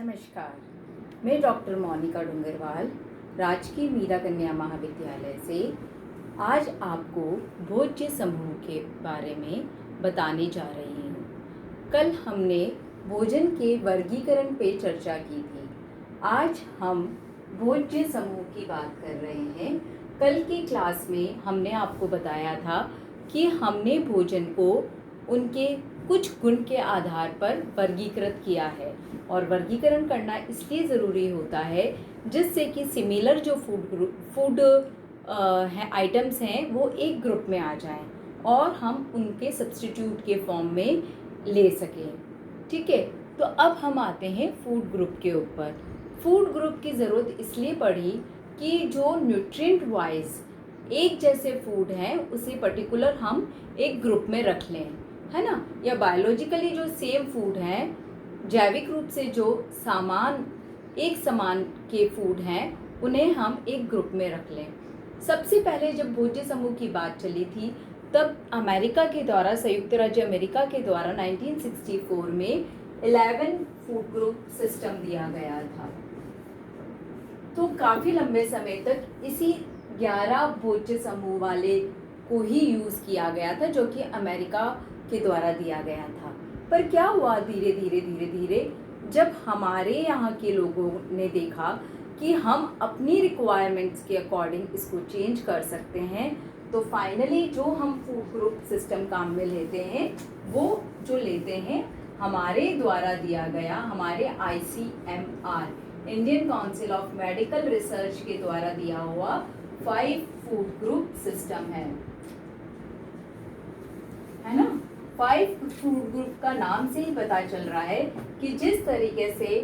नमस्कार, मैं डॉक्टर मोनिका डूंगरवाल राजकीय मीरा कन्या महाविद्यालय से आज आपको भोज्य समूह के बारे में बताने जा रही हूँ। कल हमने भोजन के वर्गीकरण पे चर्चा की थी। आज हम भोज्य समूह की बात कर रहे हैं। कल की क्लास में हमने आपको बताया था कि हमने भोजन को उनके कुछ गुण के आधार पर वर्गीकृत किया है और वर्गीकरण करना इसलिए ज़रूरी होता है जिससे कि सिमिलर जो फूड आइटम्स हैं वो एक ग्रुप में आ जाएं और हम उनके सब्स्टिट्यूट के फॉर्म में ले सकें। ठीक है, तो अब हम आते हैं फूड ग्रुप के ऊपर। फूड ग्रुप की ज़रूरत इसलिए पड़ी कि जो न्यूट्रिएंट वाइज एक जैसे फूड हैं उसे पर्टिकुलर हम एक ग्रुप में रख लें, है ना। या बायोलॉजिकली जो सेम फूड हैं, जैविक रूप से जो एक समान के फूड हैं, उन्हें हम एक ग्रुप में रख लें। सबसे पहले जब भोज्य समूह की बात चली थी तब संयुक्त राज्य अमेरिका के द्वारा 1964 में 11 फूड ग्रुप सिस्टम दिया गया था। तो काफ़ी लंबे समय तक इसी 11 भोज्य समूह वाले को ही यूज़ किया गया था, जो कि अमेरिका के द्वारा दिया गया था। पर क्या हुआ, धीरे धीरे जब हमारे यहाँ के लोगों ने देखा कि हम अपनी रिक्वायरमेंट्स के अकॉर्डिंग इसको चेंज कर सकते हैं, तो फाइनली जो हम फूड ग्रुप सिस्टम काम में लेते हैं वो जो लेते हैं हमारे द्वारा दिया गया, हमारे ICMR Indian council of medical research के द्वारा दिया हुआ 5 फूड ग्रुप सिस्टम है ना। 5 फूड ग्रुप का नाम से ही पता चल रहा है कि जिस तरीके से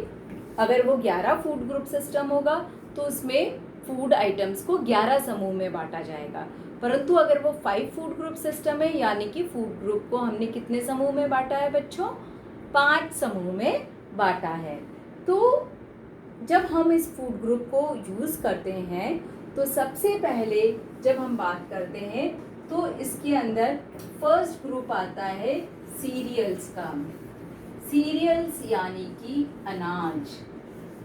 अगर वो 11 फूड ग्रुप सिस्टम होगा तो उसमें फूड आइटम्स को 11 समूह में बांटा जाएगा, परंतु अगर वो 5 फूड ग्रुप सिस्टम है यानी कि फूड ग्रुप को हमने कितने समूह में बांटा है बच्चों? 5 समूह में बांटा है। तो जब हम इस फूड ग्रुप को यूज़ करते हैं तो सबसे पहले जब हम बात करते हैं तो इसके अंदर फर्स्ट ग्रुप आता है सीरियल्स का। सीरियल्स यानी कि अनाज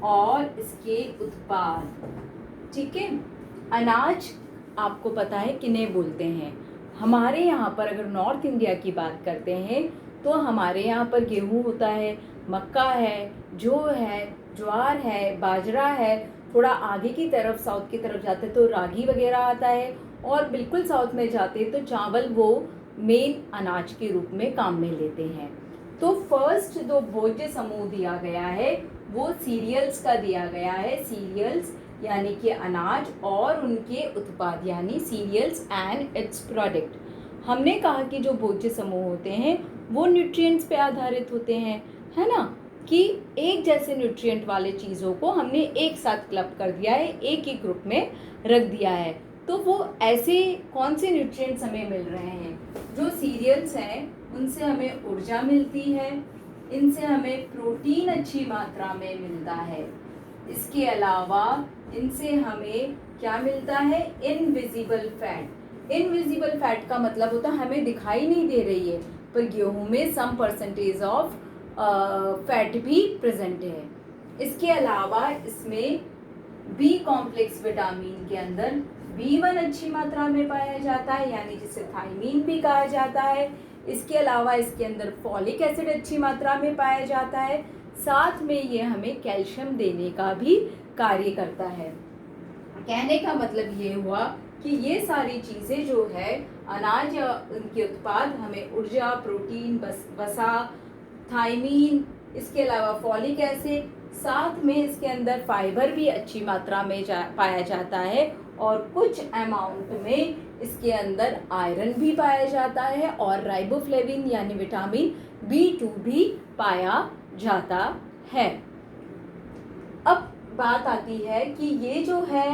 और इसके उत्पाद। ठीक है, अनाज आपको पता है किन्हें बोलते हैं। हमारे यहाँ पर अगर नॉर्थ इंडिया की बात करते हैं तो हमारे यहाँ पर गेहूँ होता है, मक्का है, जौ है, ज्वार है, बाजरा है। थोड़ा आगे की तरफ साउथ की तरफ जाते तो रागी वगैरह आता है, और बिल्कुल साउथ में जाते तो चावल वो मेन अनाज के रूप में काम में लेते हैं। तो फर्स्ट जो भोज्य समूह दिया गया है वो सीरियल्स का दिया गया है। सीरियल्स यानी कि अनाज और उनके उत्पाद, यानी सीरियल्स एंड इट्स प्रोडक्ट। हमने कहा कि जो भोज्य समूह होते हैं वो न्यूट्रिएंट्स पे आधारित होते हैं, है ना, कि एक जैसे न्यूट्रिएंट वाले चीज़ों को हमने एक साथ क्लब कर दिया है, एक ही ग्रुप में रख दिया है। तो वो ऐसे कौन से न्यूट्रिएंट्स हमें मिल रहे हैं? जो सीरियल्स हैं उनसे हमें ऊर्जा मिलती है, इनसे हमें प्रोटीन अच्छी मात्रा में मिलता है। इसके अलावा इनसे हमें क्या मिलता है? Invisible fat. इनविजिबल फैट का मतलब होता है हमें दिखाई नहीं दे रही है, पर गेहूं में सम परसेंटेज ऑफ फैट भी प्रेजेंट है। इसके अलावा इसमें बी कॉम्प्लेक्स विटामिन के अंदर B1 अच्छी मात्रा में पाया जाता है, यानी जिसे थायमीन भी कहा जाता है। इसके अलावा इसके अंदर फॉलिक एसिड अच्छी मात्रा में पाया जाता है। साथ में ये हमें कैल्शियम देने का भी कार्य करता है। कहने का मतलब ये हुआ कि ये सारी चीज़ें जो है अनाज या उनके उत्पाद हमें ऊर्जा, प्रोटीन, वसा, थायमीन, इसके अलावा फॉलिक एसिड, साथ में इसके अंदर फाइबर भी अच्छी मात्रा में पाया जाता है, और कुछ अमाउंट में इसके अंदर आयरन भी पाया जाता है और राइबोफ्लेविन यानी विटामिन B2 भी पाया जाता है। अब बात आती है कि ये जो है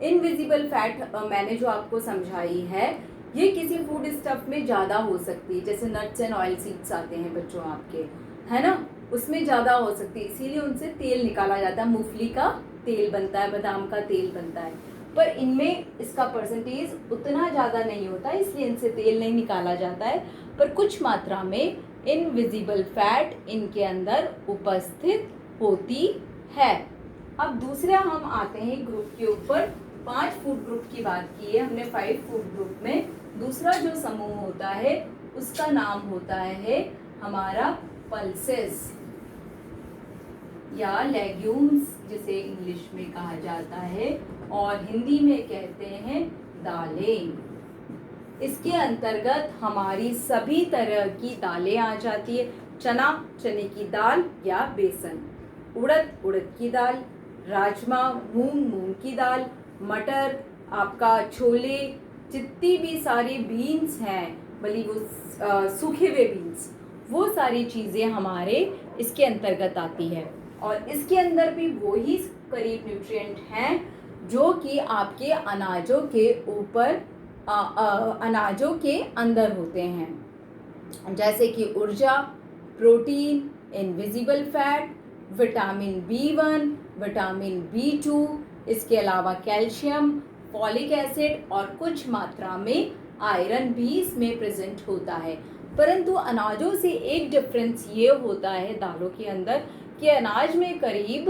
इनविजिबल फैट मैंने जो आपको समझाई है, ये किसी फूड स्टफ में ज़्यादा हो सकती है। जैसे नट्स एंड ऑयल सीड्स आते हैं बच्चों आपके, है ना, उसमें ज़्यादा हो सकती है, इसीलिए उनसे तेल निकाला जाता है। मूंगफली का तेल बनता है, बादाम का तेल बनता है, पर इनमें इसका परसेंटेज उतना ज़्यादा नहीं होता है, इसलिए इनसे तेल नहीं निकाला जाता है। पर कुछ मात्रा में इनविजिबल फैट इनके अंदर उपस्थित होती है। अब दूसरा हम आते हैं ग्रुप के ऊपर। 5 फूड ग्रुप की बात की है हमने। 5 फूड ग्रुप में दूसरा जो समूह होता है उसका नाम होता है हमारा पल्सेस या लेग्यूम्स, जिसे इंग्लिश में कहा जाता है और हिंदी में कहते हैं दालें। इसके अंतर्गत हमारी सभी तरह की दालें आ जाती है। चना, चने की दाल या बेसन, उड़द, उड़द की दाल, राजमा, मूंग, मूंग की दाल, मटर, आपका छोले, जितनी भी सारी बीन्स हैं, भली वो सूखे हुए बीन्स, वो सारी चीज़ें हमारे इसके अंतर्गत आती है। और इसके अंदर भी वही करीब न्यूट्रिएंट हैं जो कि आपके अनाजों के ऊपर अनाजों के अंदर होते हैं, जैसे कि ऊर्जा, protein, invisible fat, vitamin B1, vitamin B2, इसके अलावा कैल्शियम, फॉलिक एसिड और कुछ मात्रा में आयरन भी इसमें प्रेजेंट होता है। परंतु अनाजों से एक डिफरेंस ये होता है दालों के अंदर कि अनाज में करीब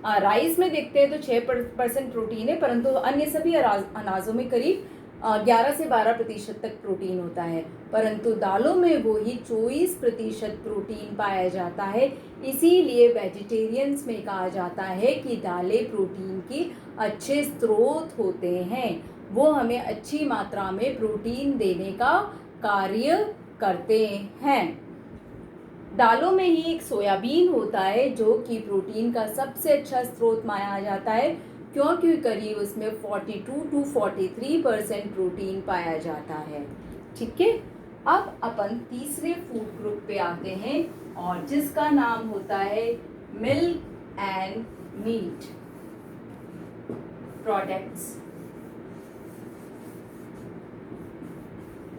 राइस में देखते हैं तो 6% प्रोटीन है, परंतु अन्य सभी अनाजों में करीब 11 से 12% तक प्रोटीन होता है, परंतु दालों में वो ही 24% प्रोटीन पाया जाता है। इसीलिए वेजिटेरियंस में कहा जाता है कि दालें प्रोटीन की अच्छे स्रोत होते हैं, वो हमें अच्छी मात्रा में प्रोटीन देने का कार्य करते हैं। दालों में ही एक सोयाबीन होता है जो कि प्रोटीन का सबसे अच्छा स्रोत माना जाता है, क्योंकि करीब उसमें 42 to 43% प्रोटीन पाया जाता है। ठीक है, अब अपन तीसरे फूड ग्रुप पे आते हैं और जिसका नाम होता है milk and meat products.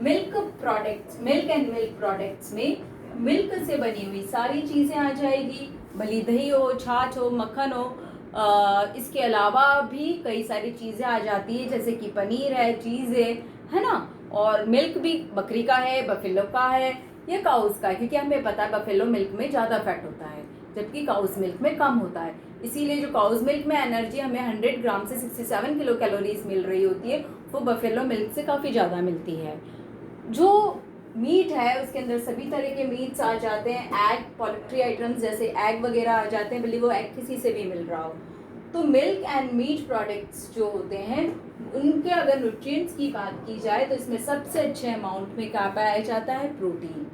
Milk and milk products में मिल्क से बनी हुई सारी चीज़ें आ जाएगी, भली दही हो, छाछ हो, मक्खन हो, इसके अलावा भी कई सारी चीज़ें आ जाती है, जैसे कि पनीर है, चीज़ है ना। और मिल्क भी बकरी का है, बफेलो का है या काउस का है, क्योंकि हमें पता है बफेलो मिल्क में ज़्यादा फैट होता है जबकि काउस मिल्क में कम होता है। इसीलिए जो काउस मिल्क में एनर्जी हमें 100 ग्राम से 67 किलो कैलोरीज मिल रही होती है, वो बफेलो मिल्क से काफ़ी ज़्यादा मिलती है। जो मीट है उसके अंदर सभी तरह के मीट्स आ जाते हैं, एग, पोल्ट्री आइटम्स जैसे एग वगैरह आ जाते हैं, भले वो एग किसी से भी मिल रहा हो। तो मिल्क एंड मीट प्रोडक्ट्स जो होते हैं उनके अगर न्यूट्रिएंट्स की बात की जाए तो इसमें सबसे अच्छे अमाउंट में क्या पाया जाता है, प्रोटीन।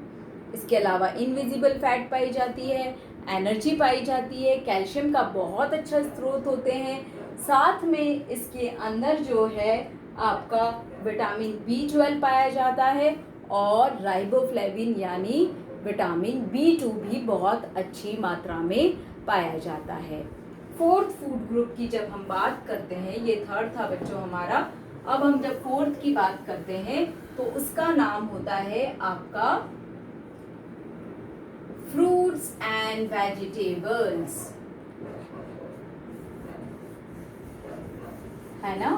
इसके अलावा इनविजिबल फैट पाई जाती है, एनर्जी पाई जाती है, कैल्शियम का बहुत अच्छा स्रोत होते हैं, साथ में इसके अंदर जो है आपका विटामिन B12 पाया जाता है और राइबोफ्लेविन यानी विटामिन B2 भी बहुत अच्छी मात्रा में पाया जाता है। फोर्थ फूड ग्रुप की जब हम बात करते हैं, ये थर्ड था बच्चों हमारा, अब हम जब फोर्थ की बात करते हैं तो उसका नाम होता है आपका फ्रूट्स एंड वेजिटेबल्स, है ना।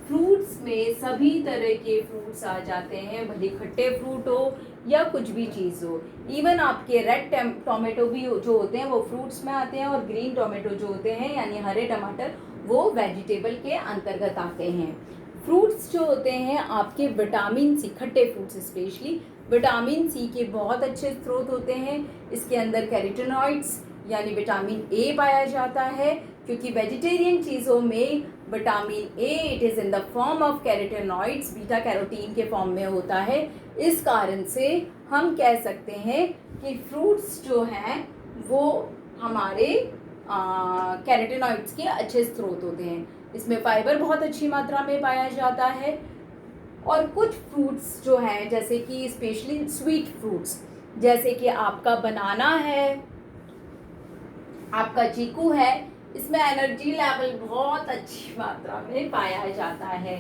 फ्रूट्स में सभी तरह के फ्रूट्स आ जाते हैं, भले खट्टे फ्रूट हो या कुछ भी चीज़ हो। इवन आपके रेड टोमेटो भी जो होते हैं वो फ्रूट्स में आते हैं, और ग्रीन टोमेटो जो होते हैं यानी हरे टमाटर वो वेजिटेबल के अंतर्गत आते हैं। फ्रूट्स जो होते हैं आपके विटामिन सी, खट्टे फ्रूट्स स्पेशली विटामिन सी के बहुत अच्छे स्रोत होते हैं। इसके अंदर कैरोटीनॉइड्स यानी विटामिन ए पाया जाता है, क्योंकि वेजिटेरियन चीज़ों में vitamin A it is in the form of carotenoids, beta carotene के फॉर्म में होता है। इस कारण से हम कह सकते हैं कि फ्रूट्स जो हैं वो हमारे कैरोटीनॉइड्स के अच्छे स्रोत होते हैं। इसमें फाइबर बहुत अच्छी मात्रा में पाया जाता है। और कुछ फ्रूट्स जो हैं जैसे कि स्पेशली स्वीट फ्रूट्स, जैसे कि आपका बनाना है, आपका चीकू है, इसमें एनर्जी लेवल बहुत अच्छी मात्रा में पाया जाता है।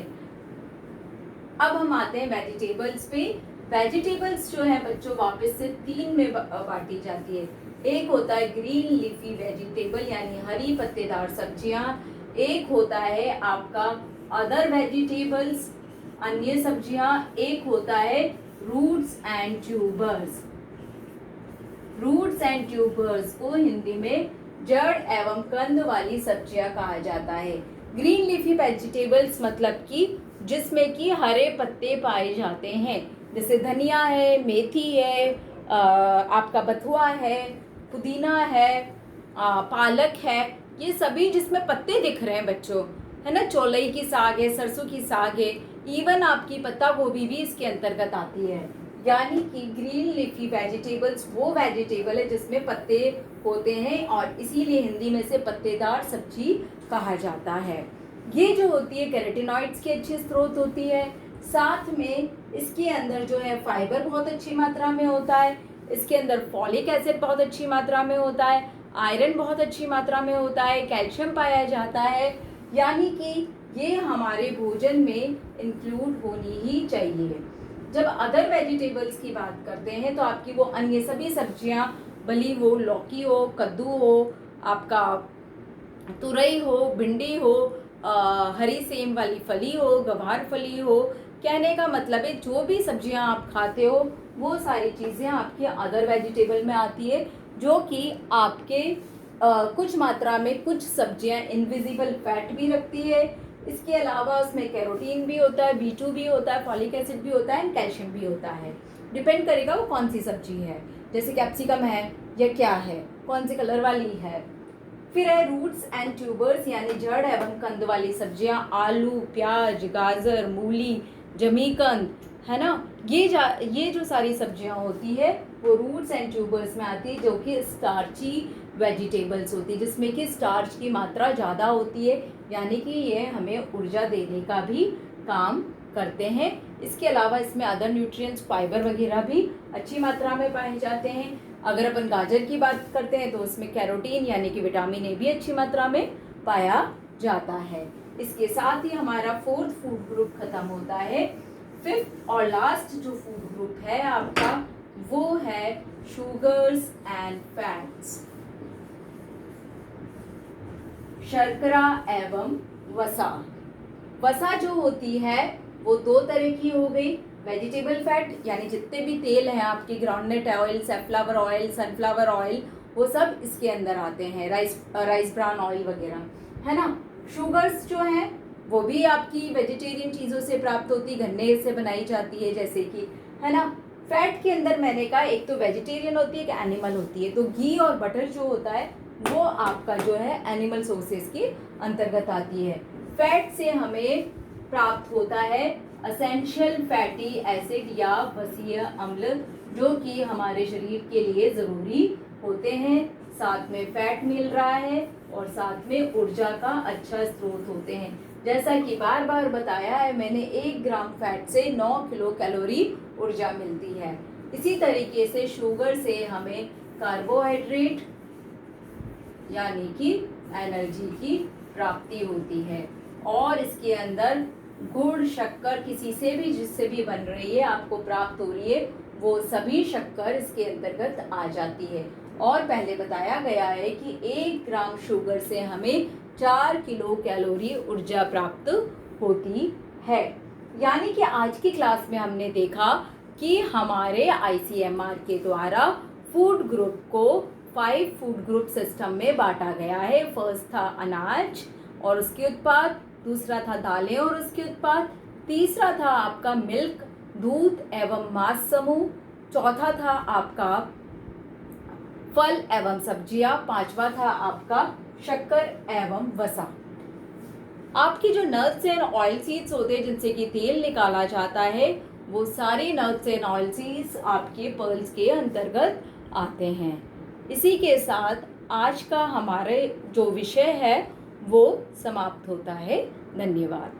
अब हम आते हैं वेजिटेबल्स पे। वेजिटेबल्स जो है बच्चों वापस से 3 में बांटी जाती है। एक होता है ग्रीन लीफी वेजिटेबल यानी हरी पत्तेदार सब्जियां, एक होता है आपका अदर वेजिटेबल्स अन्य सब्जियां, एक होता है roots and tubers. Roots and tubers को हिंदी में जड़ एवं कंद वाली सब्जियां कहा जाता है। ग्रीन लीफी वेजिटेबल्स मतलब कि जिसमें कि हरे पत्ते पाए जाते हैं, जैसे धनिया है, मेथी है, आपका बथुआ है, पुदीना है, पालक है, ये सभी जिसमें पत्ते दिख रहे हैं बच्चों, है ना। चौलाई की साग है, सरसों की साग है, इवन आपकी पत्ता गोभी भी इसके अंतर्गत आती है। यानी कि ग्रीन लीफी वेजिटेबल्स वो वेजिटेबल है जिसमें पत्ते होते हैं और इसीलिए हिंदी में से पत्तेदार सब्जी कहा जाता है। ये जो होती है कैरोटीनॉइड्स की अच्छी स्रोत होती है, साथ में इसके अंदर जो है फाइबर बहुत अच्छी मात्रा में होता है, इसके अंदर फॉलिक एसिड बहुत अच्छी मात्रा में होता है, आयरन बहुत अच्छी मात्रा में होता है, कैल्शियम पाया जाता है। यानी कि ये हमारे भोजन में इंक्लूड होनी ही चाहिए। जब अदर वेजिटेबल्स की बात करते हैं तो आपकी वो अन्य सभी सब्जियां, बली हो, लौकी हो, कद्दू हो, आपका तुरई हो, भिंडी हो, हरी सेम वाली फली हो, गवार फली हो, कहने का मतलब है जो भी सब्जियां आप खाते हो वो सारी चीज़ें आपके अदर वेजिटेबल में आती है, जो कि आपके कुछ मात्रा में कुछ सब्जियां इनविजिबल फैट भी रखती है। इसके अलावा उसमें कैरोटीन भी होता है, B2 भी होता है, फॉलिक एसिड भी होता है, कैल्शियम भी होता है। डिपेंड करेगा वो कौन सी सब्जी है, जैसे कैप्सिकम है या क्या है, कौन से कलर वाली है। फिर है रूट्स एंड ट्यूबर्स यानी जड़ एवं कंद वाली सब्जियां, आलू, प्याज, गाजर, मूली, जमीकंद, है ना। ये जो सारी सब्जियां होती है वो रूट्स एंड ट्यूबर्स में आती है, जो कि स्टार्ची वेजिटेबल्स होती है, जिसमें कि स्टार्च की मात्रा ज़्यादा होती है, यानी कि ये हमें ऊर्जा देने का भी काम करते हैं। इसके अलावा इसमें अदर न्यूट्रिएंट्स, फाइबर वगैरह भी अच्छी मात्रा में पाए जाते हैं। अगर अपन गाजर की बात करते हैं तो उसमें कैरोटीन यानी कि विटामिन ए भी अच्छी मात्रा में पाया जाता है। इसके साथ ही हमारा फोर्थ फूड ग्रुप खत्म होता है। फिफ्थ और लास्ट जो फूड ग्रुप है आपका वो है शुगर्स एंड फैट्स, शर्करा एवं वसा। वसा जो होती है वो दो तरह की हो गई, वेजिटेबल फैट यानी जितने भी तेल हैं आपके, groundnut oil, safflower oil, sunflower oil, वो सब इसके अंदर आते हैं, राइस ब्राउन ऑयल वगैरह, है ना। शुगर्स जो हैं वो भी आपकी वेजिटेरियन चीज़ों से प्राप्त होती, गन्ने से बनाई जाती है जैसे कि, है ना। फैट के अंदर मैंने कहा एक तो वेजिटेरियन होती है, एक एनिमल होती है। तो घी और बटर जो होता है वो आपका जो है एनिमल सोर्सेज के अंतर्गत आती है। फैट से हमें प्राप्त होता है असेंशियल फैटी एसिड या वसीय अम्ल, जो कि हमारे शरीर के लिए ज़रूरी होते हैं। साथ में फैट मिल रहा है और साथ में ऊर्जा का अच्छा स्रोत होते हैं। जैसा कि बार बार बताया है मैंने, 1 ग्राम फैट से 9 किलो कैलोरी ऊर्जा मिलती है। इसी तरीके से शुगर से हमें कार्बोहाइड्रेट यानी कि एनर्जी की प्राप्ति होती है। और इसके अंदर गुड़, शक्कर किसी से भी जिससे भी बन रही है आपको प्राप्त हो रही है, वो सभी शक्कर इसके अंतर्गत आ जाती है। और पहले बताया गया है कि 1 ग्राम शुगर से हमें 4 किलो कैलोरी ऊर्जा प्राप्त होती है। यानी कि आज की क्लास में हमने देखा कि हमारे ICMR के द्वारा फूड ग्रुप को 5 फूड ग्रुप सिस्टम में बांटा गया है। फर्स्ट था अनाज और उसके उत्पाद, दूसरा था दालें और उसके उत्पाद, तीसरा था आपका मिल्क, दूध एवं मांस समूह, चौथा था आपका फल एवं सब्जियां, पांचवा था आपका शक्कर एवं वसा। आपकी जो नट्स एंड ऑयल सीड्स होते हैं जिनसे कि तेल निकाला जाता है, वो सारे नट्स एंड ऑयल सीड्स आपके पर्ल्स के अंतर्गत आते हैं। इसी के साथ आज का हमारे जो विषय है वो समाप्त होता है। धन्यवाद।